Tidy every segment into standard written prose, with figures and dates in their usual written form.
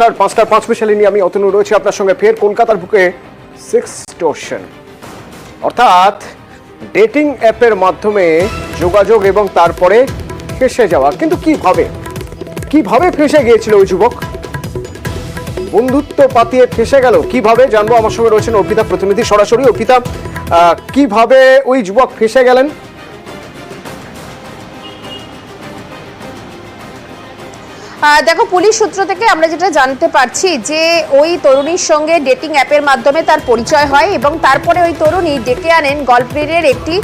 নমস্কার, 5টার 5 স্পেশালে নিয়ে আমি অতনু রয়েছে আপনার সঙ্গে ফের কলকাতার বুকে সেক্সটর্শন অর্থাৎ ডেটিং অ্যাপের মাধ্যমে যোগাযোগ এবং তারপরে ফেঁসে যাওয়া। কিন্তু কিভাবে ফেঁসে গিয়েছিল ওই যুবক? বন্ধুত্ব পাতিয়ে ফেঁসে গেল কিভাবে জানবো। আমার সঙ্গে রয়েছেন অর্পিতা প্রতিনিধি সরাসরি। অর্পিতা, কিভাবে ওই যুবক ফেঁসে গেলেন? দেখো, পুলিশ সূত্র থেকে আমরা যেটা জানতে পারছি যে ওই তরুণীর সঙ্গে ডেটিং অ্যাপের মাধ্যমে তার পরিচয় হয় এবং তারপরে ওই তরুণী ডেকে আনেন গল্ফগ্রিনের একটি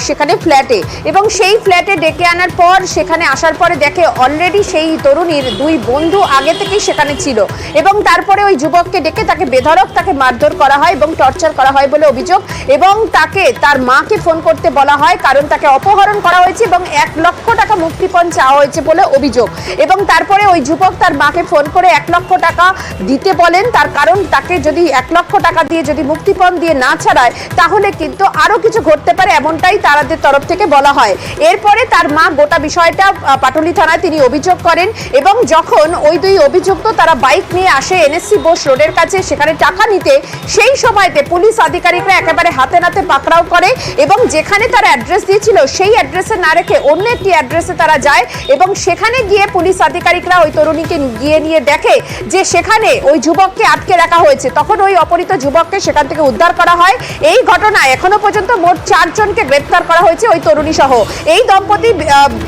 সেখানে ফ্ল্যাটে, এবং সেই ফ্ল্যাটে ডেকে আনার পর সেখানে আসার পরে দেখে অলরেডি সেই তরুণীর দুই বন্ধু আগে থেকেই সেখানে ছিল, এবং তারপরে ওই যুবককে ডেকে তাকে বেধড়ক তাকে মারধর করা হয় এবং টর্চার করা হয় বলে অভিযোগ, এবং তাকে তার মাকে ফোন করতে বলা হয় কারণ তাকে অপহরণ করা হয়েছে এবং 1 লক্ষ টাকা মুক্তিপণ চাওয়া হয়েছে বলে অভিযোগ। এবং তারপরে ওই যুবক তার মাকে ফোন করে 1 লক্ষ টাকা দিতে বলেন, তার কারণ তাকে যদি 1 লক্ষ টাকা দিয়ে যদি মুক্তিপণ দিয়ে না ছাড়ায় তাহলে কিন্তু আরো কিছু ঘটতে পারে, এমনটাই তাদের তরফ থেকে বলা হয়। এরপরে তার মা গোটা বিষয়টা পাটুলি থানায় তিনি অভিযোগ করেন, এবং যখন ওই দুই অভিযুক্ত তারা বাইক নিয়ে আসে এনএসসি বোস রোডের কাছে সেখানে টাকা নিতে, সেই সময়তে পুলিশ আধিকারিকরা একেবারে হাতে নাতে পাকড়াও করে এবং যেখানে তারা অ্যাড্রেস দিয়েছিল সেই অ্যাড্রেসে না রেখে অন্য একটি অ্যাড্রেসে তারা যায়, এবং সেখানে গিয়ে পুলিশ আধিকারিকরা ওই তরুণীকে গিয়ে নিয়ে দেখে যে সেখানে ওই যুবককে আটকে রাখা হয়েছে। তখন ওই অপহৃত যুবককে সেখান থেকে উদ্ধার করা হয়। এই ঘটনায় এখনো পর্যন্ত মোট 4 জনকে গ্রেপ্তার করা হয়েছে, ওই তরুণী সহ। এই দম্পতি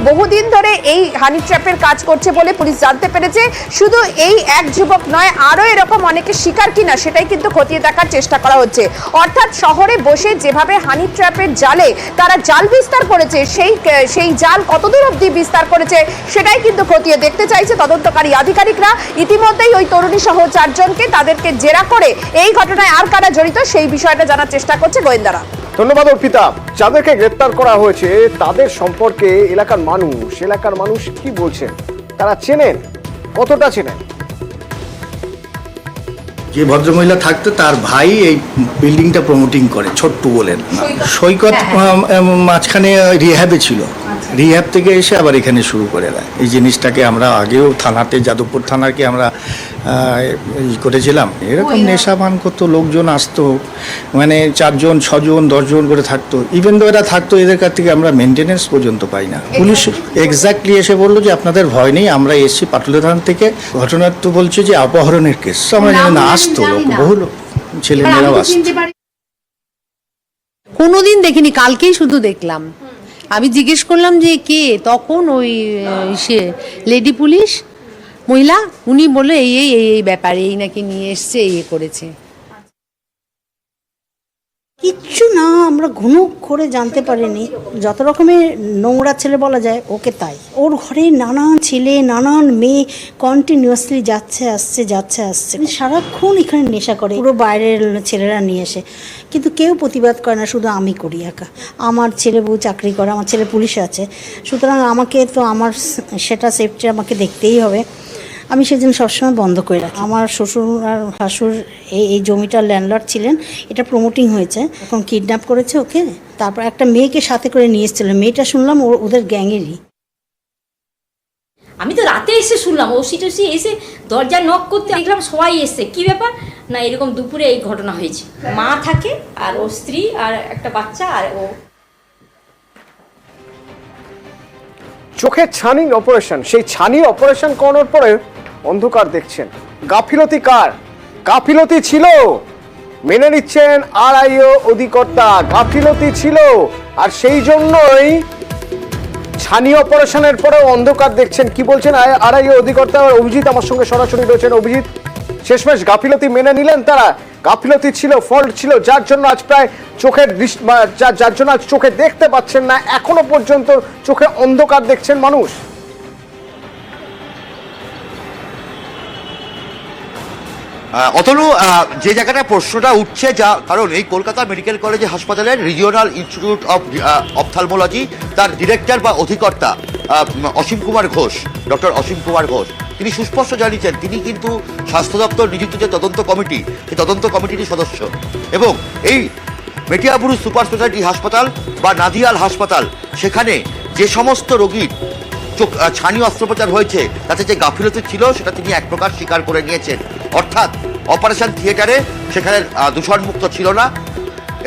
বহুদিন ধরে এই হানি ট্র্যাপের কাজ করছে বলে পুলিশ জানতে পেরেছে। শুধু এই এক যুবক নয়, আরো এরকম অনেকে শিকার কিনা সেটাই কিন্তু খতিয়ে দেখার চেষ্টা করা হচ্ছে। অর্থাৎ শহরে বসে যেভাবে হানি ট্র্যাপের জালে তারা জাল বিস্তার করেছে, সেই জাল কতদূর অবধি বিস্তার করেছে সেটাই কিন্তু খতিয়ে দেখতে চাইছে তদন্তকারী আধিকারিকরা। ইতিমধ্যেই ওই তরুণী সহ 4 জনকে তাদেরকে জেরা করে এই ঘটনায় আর কারা জড়িত সেই বিষয়টা জানার চেষ্টা করছে গোয়েন্দারা। ধন্যবাদ অর্পিতা। যাদেরকে গ্রেপ্তার করা হয়েছে তাদের সম্পর্কে এলাকার মানুষ কি বলছেন? তারা চেনেন? কতটা চেনেন? যে ভদ্রমহিলা থাকতো তার ভাই এই বিল্ডিংটা প্রমোটিং করে, ছোট্টু বলেন। সৈকত মাঝখানে রিহ্যাবে ছিল, রিহ্যাব থেকে এসে আবার এখানে শুরু করে দেয় এই জিনিসটাকে। আমরা আগেও থানাতে, যাদবপুর থানাকে আমরা করেছিলাম। এরকম নেশাপান করতো, লোকজন আসতো, মানে 4 জন 6 জন 10 জন করে থাকতো। ইভেন তো এরা থাকতো, এদের কাছ থেকে আমরা মেনটেনেন্স পর্যন্ত পাই না। পুলিশ এক্স্যাক্টলি এসে বললো যে আপনাদের ভয় নেই, আমরা এসছি পাটুলি থানা থেকে। ঘটনা তো বলছে যে অপহরণের কেস। আমরা জানি না, আসতো লোক, বহু লোক, ছেলে মেয়েরাও আসতো। কোনোদিন দেখিনি, কালকেই শুধু দেখলাম। আমি জিজ্ঞেস করলাম যে কে, তখন ওই সে লেডি পুলিশ মহিলা, উনি বললো এই ব্যাপারে, এই নাকি নিয়ে এসছে, করেছে। কিচ্ছু না, আমরা ঘুনুক করে জানতে পারিনি। যত রকমের নোংরা ছেলে বলা যায় ওকে তাই। ওর ঘরে নানান ছেলে নানান মেয়ে কন্টিনিউয়াসলি যাচ্ছে আসছে। সারাক্ষণ এখানে নেশা করে, পুরো বাইরের ছেলেরা নিয়ে এসে, কিন্তু কেউ প্রতিবাদ করে না, শুধু আমি করি একা। আমার ছেলে বউ চাকরি করে, আমার ছেলে পুলিশে আছে, সুতরাং আমাকে তো আমার সেটা সেফটি আমাকে দেখতেই হবে। আমি সেদিন সবসময় বন্ধ করে রাখি। আমার শ্বশুর আর শাশুর এই জমিটার ল্যান্ডলর্ড ছিলেন, এটা প্রমোটিং হয়েছে, এখন কিডন্যাপ করেছে ওকে। তারপর একটা মেয়েকে সাথে করে নিয়ে এসেছিল, মেয়েটা শুনলাম ওদের গ্যাংয়েরই। আমি তো রাতে এসে শুনলাম, ওসি টসি এসে দরজা নক করতে দেখলাম সবাই এসছে। কি ব্যাপার না, এরকম দুপুরে এই ঘটনা হয়েছে। মা থাকে আর ও স্ত্রী আর একটা বাচ্চা, আর ও। চোখের ছানি অপারেশন, সেই ছানি অপারেশন করানোর পরে অন্ধকার দেখছেন। গাফিলতি কার? গাফিলতি ছিল, মেনে নিচ্ছেন আরআইও অধিকর্তা, গাফিলতি ছিল। আর সেই জন্যই ছানি অপারেশনের পরে অন্ধকার দেখছেন। কি বলছেন আরআইও অধিকর্তা অভিজিৎ আমার সঙ্গে সরাসরি রয়েছেন। অভিজিৎ, শেষমেশ গাফিলতি মেনে নিলেন তারা? গাফিলতি ছিল, ফল্ট ছিল, যার জন্য আজ প্রায় যার জন্য আজ চোখে দেখতে পাচ্ছেন না, এখনো পর্যন্ত চোখে অন্ধকার দেখছেন মানুষ। অতনু, যে জায়গাটা প্রশ্নটা উঠছে, যা কারণ এই কলকাতা মেডিকেল কলেজ হাসপাতালের রিজিওনাল ইনস্টিটিউট অফ অপথালমোলজি তার ডিরেক্টর বা অধিকর্তা অসীম কুমার ঘোষ, ডক্টর অসীম কুমার ঘোষ, তিনি সুস্পষ্ট জানিয়েছেন তিনি কিন্তু স্বাস্থ্য দপ্তর নিযুক্ত যে তদন্ত কমিটি, সেই তদন্ত কমিটির সদস্য, এবং এই মেটিয়াবুরু সুপার স্পেশালিটি হাসপাতাল বা নাদিয়াল হাসপাতাল, সেখানে যে সমস্ত রোগীর ছানি অস্ত্রোপচার হয়েছে তাতে যে গাফিলতি ছিল সেটা তিনি এক প্রকার স্বীকার করে নিয়েছেন। অর্থাৎ অপারেশন থিয়েটারে সেখানে দূষণমুক্ত ছিল না,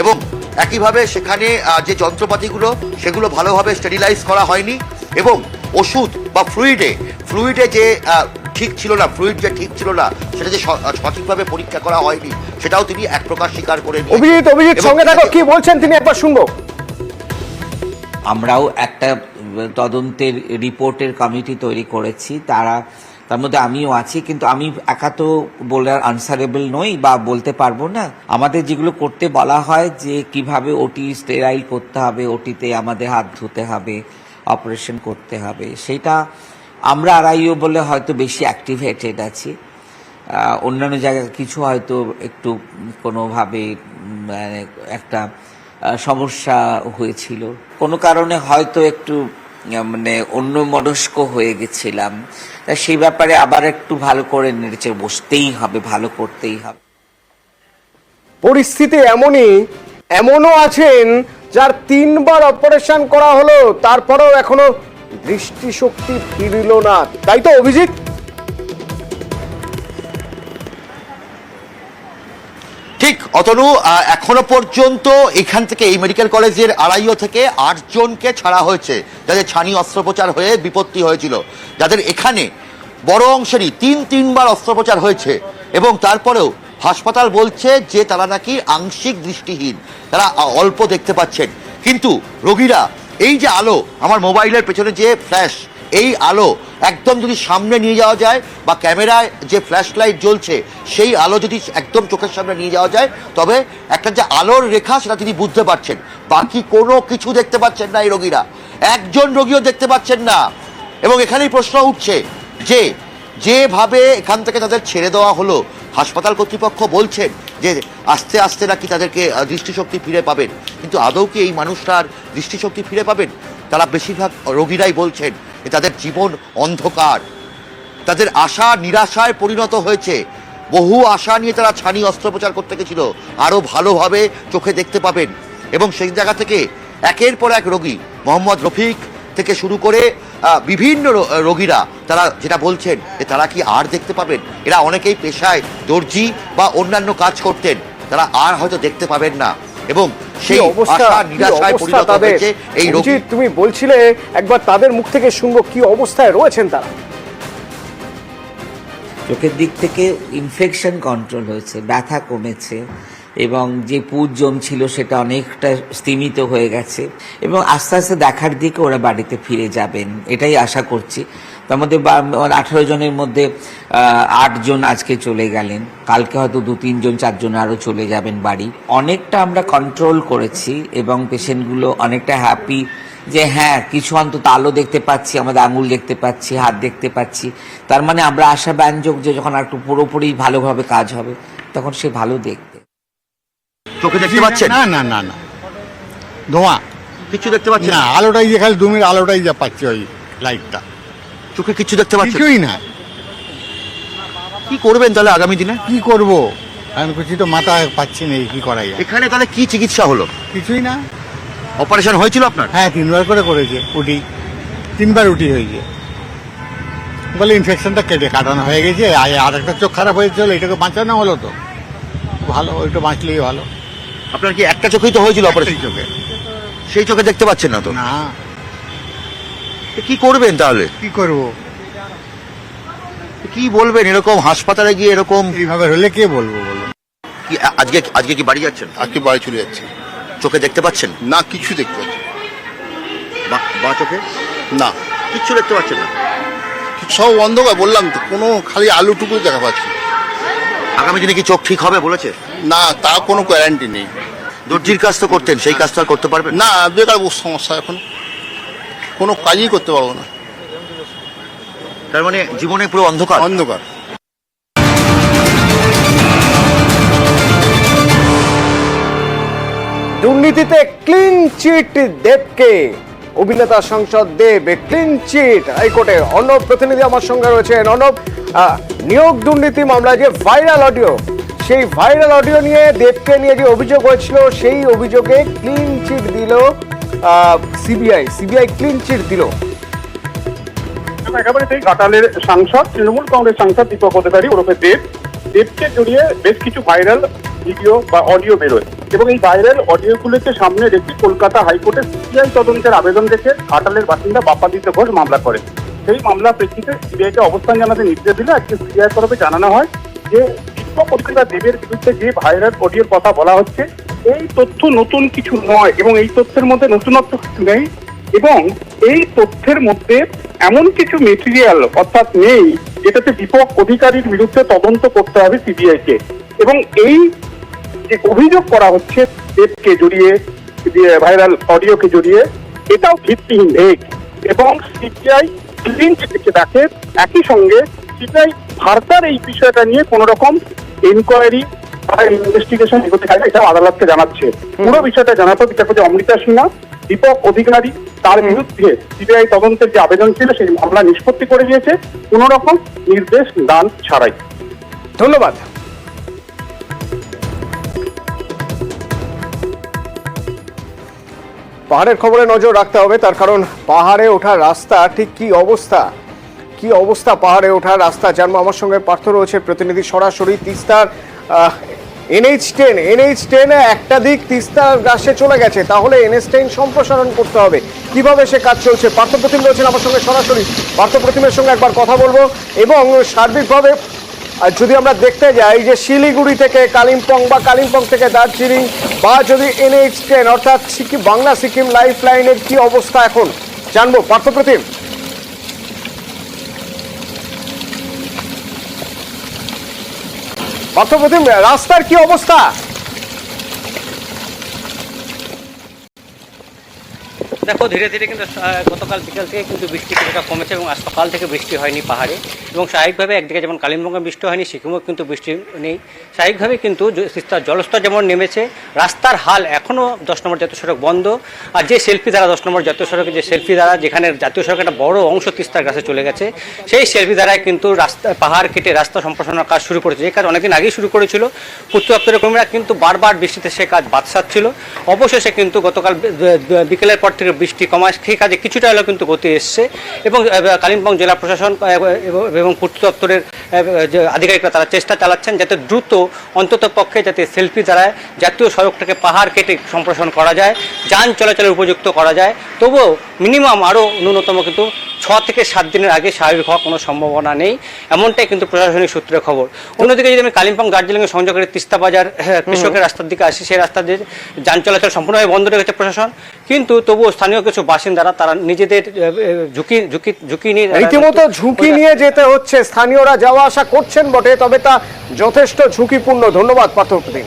এবং একইভাবে সেখানে যে যন্ত্রপাতিগুলো সেগুলো ভালোভাবে স্টেরিলাইজ করা হয়নি, এবং ওষুধ বা ফ্লুইডে যে ঠিক ছিল না, ফ্লুইড যে ঠিক ছিল না সেটা যে সঠিকভাবে পরীক্ষা করা হয়নি সেটাও তিনি এক প্রকার স্বীকার করে নিয়েছেন। অভিজিৎ সঙ্গে থাকো, কি বলছেন তিনি একবার শুনবো। আমরাও একটা তদন্তের রিপোর্টের কমিটি তৈরি করেছি, তার মধ্যে আমিও আছি, কিন্তু আমি একা তো বলার আনসারেবল নই বা বলতে পারবো না। আমাদের যেগুলো করতে বলা হয় যে কিভাবে ওটি স্টেরাইল করতে হবে, ওটিতে আমাদের হাত ধুতে হবে, অপারেশন করতে হবে, সেটা আমরা আরআইও বলে হয়তো বেশি অ্যাক্টিভেটেড আছি। অন্যান্য জায়গায় কিছু হয়তো একটু কোনোভাবে মানে একটা সমস্যা হয়েছিল, কোনো কারণে হয়তো একটু মানে অন্য মনস্ক হয়ে গেছিলাম, তা সেই ব্যাপারে আবার একটু ভালো করে নেড়েচে বসতেই হবে, ভালো করতেই হবে। পরিস্থিতি এমনও আছেন যার 3 বার অপারেশন করা হলো, তারপরেও এখনো দৃষ্টিশক্তি ফিরল না, তাই তো অভিজিৎ? ঠিক অতনু, এখনো পর্যন্ত এখান থেকে এই মেডিকেল কলেজের আড়াইও থেকে 8 জনকে ছাড়া হয়েছে যাদের ছানি অস্ত্রোপচার হয়ে বিপত্তি হয়েছিল, যাদের এখানে বড় অংশেরই 3বার অস্ত্রোপচার হয়েছে, এবং তারপরেও হাসপাতাল বলছে যে তারা নাকি আংশিক দৃষ্টিহীন, তারা অল্প দেখতে পাচ্ছেন। কিন্তু রোগীরা এই যে আলো, আমার মোবাইলের পেছনে যে ফ্ল্যাশ, এই আলো একদম যদি সামনে নিয়ে যাওয়া যায় বা ক্যামেরায় যে ফ্ল্যাশ লাইট জ্বলছে সেই আলো যদি একদম চোখের সামনে নিয়ে যাওয়া যায়, তবে একটা যে আলোর রেখা সেটা তিনি বুঝতে পারছেন। বাকি কোনো কিছু দেখতে পাচ্ছেন না এই রোগীরা, একজন রোগীও দেখতে পাচ্ছেন না। এবং এখানেই প্রশ্ন উঠছে যে যেভাবে এখান থেকে তাদের ছেড়ে দেওয়া হলো, হাসপাতাল কর্তৃপক্ষ বলছেন যে আস্তে আস্তে নাকি তাদেরকে দৃষ্টিশক্তি ফিরে পাবেন, কিন্তু আদৌ কি এই মানুষটার দৃষ্টিশক্তি ফিরে পাবেন? তারা বেশিরভাগ রোগীরাই বলছেন যে তাদের জীবন অন্ধকার, তাদের আশা নিরাশায় পরিণত হয়েছে। বহু আশা নিয়ে তারা ছানি অস্ত্রোপচার করতে গেছিল, আরও ভালোভাবে চোখে দেখতে পাবেন, এবং সেই জায়গা থেকে একের পর এক রোগী, মোহাম্মদ রফিক থেকে শুরু করে বিভিন্ন রোগীরা তারা যেটা বলছেন যে তারা কি আর দেখতে পাবেন। এরা অনেকেই পেশায় দর্জি বা অন্যান্য কাজ করতেন, তারা আর হয়তো দেখতে পাবেন না, এবং সেই আশা নিরাশায় পরিণত হয়েছে এই রোগী। তুমি বলছিলে একবার তাদের মুখ থেকে শুনবো কি অবস্থায় রয়েছেন তারা। চোখের দিক থেকে ইনফেকশন কন্ট্রোল হয়েছে, ব্যথা কমেছে, এবং যে পুজ জমছিল সেটা অনেকটা স্তিমিত হয়ে গেছে, এবং আস্তে আস্তে দেখার দিকে ওরা বাড়িতে ফিরে যাবেন এটাই আশা করছি। তার মধ্যে 18 জনের মধ্যে 8 জন আজকে চলে গেলেন, কালকে হয়তো 2-3 জন 4 জন আরও চলে যাবেন বাড়ি। অনেকটা আমরা কন্ট্রোল করেছি, এবং পেশেন্টগুলো অনেকটা হ্যাপি যে হ্যাঁ কিছু অন্তত আলো দেখতে পাচ্ছি, আমাদের আঙুল দেখতে পাচ্ছি, হাত দেখতে পাচ্ছি, তার মানে আমরা আশাব্যঞ্জক যে যখন একটু পুরোপুরি ভালোভাবে কাজ হবে তখন সে ভালো দেখবে। চোখে দেখতে পাচ্ছেন? না না না না, ধোঁয়া কিছু দেখতে পাচ্ছেন না, আলোটাই যে খালি দুমের আলোটাই যা পাচ্ছি, ওই লাইটটা, চোখে কিছু দেখতে পাচ্ছেন? কিছুই না। কি করবেন তাহলে আগামী দিনে? কি করব আমি কিছু তো মাথায় পাচ্ছি না, কি করা যায়। এখানে তাহলে কি চিকিৎসা হলো? কিছুই না। অপারেশন হয়েছিল আপনার? হ্যাঁ 3বার করে করেছে, উঠি 3বার উঠি হয়েছে, বলে ইনফেকশনটা কাটানো হয়ে গেছে, আর একটা চোখ খারাপ হয়েছিল, এটাকে বাঁচানো হলো তো ভালো, ওইটা বাঁচলেই ভালো। আপনার কি একটা চোখেই তো হয়েছিল অপারেশন? চোখে, সেই চোখে দেখতে পাচ্ছেন না তো? না। কি করবেন তাহলে? কি করব, কি বলবেন এরকম হাসপাতালে গিয়ে এরকম এইভাবে হলে কে বলবো বলুন। কি আজকে কি বাড়ি যাচ্ছেন? আজকে বাড়ি চলে যাচ্ছে। চোখে দেখতে পাচ্ছেন না, কিছু দেখতে পাচ্ছি বা চোখে না, কিচ্ছু দেখতে পাচ্ছেন না? সব অন্ধকার, বললাম তো, কোনো খালি আলুটুকু দেখা পাচ্ছি। আগামী দিনে কি চোখ ঠিক হবে বলেছে? না, তা কোনো গ্যারান্টি নেই। দর্জির কাজ তো করতেন, সেই কাজ তো আর করতে পারবেন না, বেকার সমস্যা, এখন কোনো কাজই করতে পারবো না। তার মানে জীবনে পুরো অন্ধকার। অন্ধকার। দুর্নীতিতে ক্লিন চিট দেবকে, অভিনেতা সংসদ দেব ক্লিন চিট হাইকোর্টে। অর্ণব প্রতিনিধি আমার সঙ্গে রয়েছেন। অর্ণব, নিয়োগ দুর্নীতি মামলায় যে ভাইরাল অডিও, সেই ভাইরাল অডিও নিয়ে দেবকে নিয়ে যে অভিযোগ হয়েছিল, সেই অভিযোগে ক্লিন চিট দিল সিবিআই ক্লিন চিট দিল। একেবারে সেই ঘাটালের সাংসদ, তৃণমূল কংগ্রেস সাংসদ দীপক অধিকারী ওরফে দেবকে জড়িয়ে বেশ কিছু ভাইরাল ভিডিও বা অডিও বেরোয় এবং এই ভাইরাল অডিওগুলোকে সামনে রেখে কলকাতা হাইকোর্টে সিবিআই তদন্তের আবেদন রেখে ঘাটালের বাসিন্দা বাপ্পাদিত্য ঘোষ মামলা করে। সেই মামলা প্রেক্ষিতে সিবিআইকে অবস্থান জানাতে নির্দেশ দিলে আজকে সিবিআই তরফে জানানো হয় যে দীপক অধিকারী দেবের বিরুদ্ধে যে ভাইরাল অডিওর কথা বলা হচ্ছে এই তথ্য নতুন কিছু নয় এবং এই তথ্যের মধ্যে নতুনত্ব কিছু নেই এবং এই তথ্যের মধ্যে এমন কিছু মেটেরিয়াল অর্থাৎ নেই যেটাতে দীপক অধিকারীর বিরুদ্ধে তদন্ত করতে হবে সিবিআইকে এবং এই যে অভিযোগ করা হচ্ছে দেবকে জড়িয়ে ভাইরাল অডিওকে জড়িয়ে এটাও ভিত্তিহীন এবং সিবিআই দেখে একই সঙ্গে সিবিআই ফার্দার এই বিষয়টা নিয়ে কোন রকম ইনকোয়ারি ইনভেস্টিগেশন এগোতে চাইলে এটা আদালতকে জানাচ্ছে। পুরো বিষয়টা জানাতো বিচারপতি অমৃতা সিনহা দীপক অধিকারী তার বিরুদ্ধে সিবিআই তদন্তের যে আবেদন ছিল সেই মামলা নিষ্পত্তি করে দিয়েছে কোন রকম নির্দেশ দান ছাড়াই। ধন্যবাদ। পাহাড়ের খবরে নজর রাখতে হবে, তার কারণ পাহাড়ে ওঠার রাস্তা ঠিক কি অবস্থা পাহাড়ে ওঠার রাস্তা জানবো। আমার সঙ্গে পার্থ রয়েছে প্রতিনিধি সরাসরি তিস্তার NH10 একটা দিক তিস্তার গাছে চলে গেছে, তাহলে NH10 সম্প্রসারণ করতে হবে, কিভাবে সে কাজ চলছে? পার্থপ্রতিম রয়েছেন আমার সঙ্গে সরাসরি, পার্থপ্রতিমের সঙ্গে একবার কথা বলবো এবং সার্বিকভাবে যদি আমরা দেখতে যাই যে শিলিগুড়ি থেকে কালিম্পং বা কালিম্পং থেকে দার্জিলিং বা যদি NH10 অর্থাৎ সিকিম বাংলা সিকিম লাইফ লাইনের কি অবস্থা এখন জানবো। পার্থপ্রতিম, রাস্তার কি অবস্থা? দেখো ধীরে ধীরে কিন্তু গতকাল বিকাল থেকে কিন্তু বৃষ্টি কিছুটা কমেছে এবং আজ সকাল থেকে বৃষ্টি হয়নি পাহাড়ে এবং স্বাভাবিকভাবে একদিকে যেমন কালিম্পংয়ে বৃষ্টি হয়নি সিকিমেও কিন্তু বৃষ্টি নেই। স্বাভাবিকভাবে কিন্তু তিস্তার জলস্তর যেমন নেমেছে, রাস্তার হাল এখনও 10 নম্বর জাতীয় সড়ক বন্ধ। আর যে সেলফি দ্বারা 10 নম্বর জাতীয় সড়কে যে সেলফি দ্বারা যেখানে জাতীয় সড়কের একটা বড় অংশ তিস্তার কাছে চলে গেছে, সেই সেলফি দ্বারাই কিন্তু রাস্তা পাহাড় কেটে রাস্তা সম্প্রসারণের কাজ শুরু করেছে। যে কাজ অনেকদিন আগেই শুরু করেছিল পূর্ত দপ্তরের কর্মীরা, কিন্তু বারবার বৃষ্টিতে সে কাজ বাদসাচ্ছিল। অবশেষে কিন্তু গতকাল বিকেলের পর থেকে বৃষ্টি কমায় সেই কাজে কিছুটা হলেও কিন্তু গতি এসছে এবং কালিম্পং জেলা প্রশাসন এবং পূর্ত দপ্তরের যে আধিকারিকরা তারা চেষ্টা চালাচ্ছেন যাতে দ্রুত অন্তত পক্ষে যাতে সেলফি দ্বারা জাতীয় সড়কটাকে পাহাড় কেটে সম্প্রসারণ করা যায়, যান চলাচলের উপযুক্ত করা যায়। তবুও মিনিমাম আরও ন্যূনতম কিন্তু 6 থেকে 7 দিনের আগে স্বাভাবিক হওয়ার কোনো সম্ভাবনা নেই, এমনটাই কিন্তু প্রশাসনিক সূত্রের খবর। অন্যদিকে যদি আমি কালিম্পং দার্জিলিংয়ের সংযোগের তিস্তা বাজার কৃষকের রাস্তার দিকে আসি, সেই রাস্তা দিয়ে যান চলাচল সম্পূর্ণভাবে বন্ধ রেখেছে প্রশাসন, কিন্তু তবুও স্থানীয় কিছু বাসিন্দারা তারা নিজেদের ঝুঁকি নিয়ে রীতিমতো ঝুঁকি নিয়ে যেতে হচ্ছে। স্থানীয়রা যাওয়া আসা করছেন বটে, তবে তা যথেষ্ট ঝুঁকিপূর্ণ। ধন্যবাদ পার্থপ্রতিম।